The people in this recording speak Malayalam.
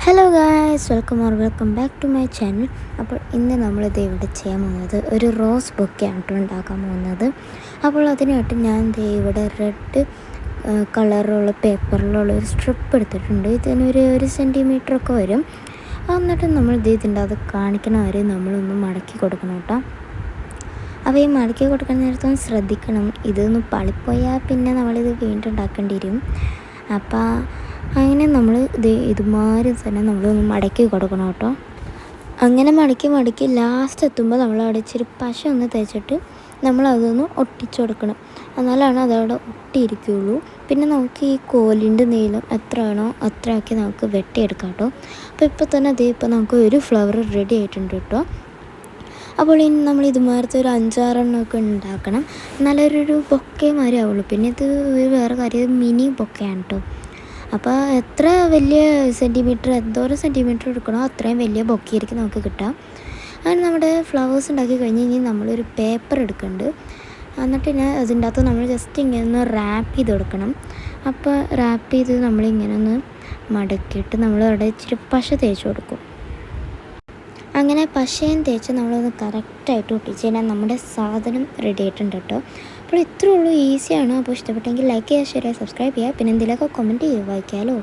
Hello guys, welcome back to my channel. അപ്പോൾ ഇന്ന് നമ്മളിത് ഇവിടെ ചെയ്യാൻ പോകുന്നത് ഒരു റോസ് ബൊക്കെയാണ് കേട്ടോ ഉണ്ടാക്കാൻ പോകുന്നത്. അപ്പോൾ അതിനായിട്ട് ഞാൻ ഇവിടെ റെഡ് കളറുള്ള പേപ്പറിലുള്ള ഒരു സ്ട്രിപ്പ് എടുത്തിട്ടുണ്ട്. ഇതിനൊരു സെൻറ്റിമീറ്ററൊക്കെ വരും. എന്നിട്ട് നമ്മൾ ഇതിൻ്റെ അത് കാണിക്കണ വരെ നമ്മളൊന്ന് മടക്കി കൊടുക്കണം കേട്ടോ. അപ്പോൾ ഈ മടക്കി കൊടുക്കുന്ന നേരത്തൊന്ന് ശ്രദ്ധിക്കണം, ഇതൊന്ന് പളിപ്പോയാൽ പിന്നെ നമ്മളിത് വീണ്ടും ഉണ്ടാക്കേണ്ടി വരും. അപ്പോൾ അങ്ങനെ നമ്മൾ ഇതുമാതിരി തന്നെ നമ്മളൊന്ന് മടക്കി കൊടുക്കണം കേട്ടോ. അങ്ങനെ മടക്കി ലാസ്റ്റ് എത്തുമ്പോൾ നമ്മൾ അവിടെ ഇച്ചിരി പശ ഒന്ന് തേച്ചിട്ട് നമ്മളതൊന്ന് ഒട്ടിച്ചു കൊടുക്കണം. എന്നാലാണ് അതവിടെ ഒട്ടിയിരിക്കുകയുള്ളൂ. പിന്നെ നമുക്ക് ഈ കോലിൻ്റെ നീളം എത്രയാണോ അത്രയാക്കി നമുക്ക് വെട്ടിയെടുക്കാം കേട്ടോ. അപ്പോൾ ഇപ്പോൾ തന്നെ ഇപ്പോൾ നമുക്ക് ഒരു ഫ്ലവർ റെഡി ആയിട്ടുണ്ട് കേട്ടോ. അപ്പോൾ ഇനി നമ്മൾ ഇതുമാതിരത്തെ ഒരു 5-6 എണ്ണമൊക്കെ ഉണ്ടാക്കണം, നല്ലൊരു ബൊക്കെ മാതിരി ആവുള്ളൂ. പിന്നെ ഇത് വേറെ കാര്യം, മിനി ബൊക്കെയാണ് കേട്ടോ. അപ്പോൾ എത്ര വലിയ എന്തോരം സെൻറ്റിമീറ്റർ എടുക്കണോ അത്രയും വലിയ ബൊക്കെയായിരിക്കും നമുക്ക് കിട്ടുക. അങ്ങനെ നമ്മുടെ ഫ്ലവേഴ്സ് ഉണ്ടാക്കി കഴിഞ്ഞ് കഴിഞ്ഞാൽ നമ്മളൊരു പേപ്പർ എടുക്കുന്നുണ്ട്. എന്നിട്ട് അതിൻ്റെ അകത്ത് നമ്മൾ ജസ്റ്റ് ഇങ്ങനെ ഒന്ന് റാപ്പ് ചെയ്ത് കൊടുക്കണം. അപ്പോൾ റാപ്പ് ചെയ്ത് നമ്മളിങ്ങനെ ഒന്ന് മടക്കിയിട്ട് നമ്മളവിടെ ഇച്ചിരി പശ തേച്ച് കൊടുക്കും. അങ്ങനെ പശയും തേച്ച് നമ്മളൊന്ന് കറക്റ്റായിട്ട് ഒട്ടിച്ച് കഴിഞ്ഞാൽ നമ്മുടെ സാധനം റെഡി ആയിട്ടുണ്ട് കേട്ടോ. അപ്പോൾ ഇത്രയേ ഉള്ളൂ, ഈസിയാണ്. അപ്പോൾ ഇഷ്ടപ്പെട്ടെങ്കിൽ ലൈക്ക് ചെയ്യുക, ഷെയർ ചെയ്യുക, സബ്സ്ക്രൈബ് ചെയ്യുക. പിന്നെ എന്തെങ്കിലുമൊക്കെ കമൻറ്റ് ചെയ്യുക, വായിക്കാമല്ലോ.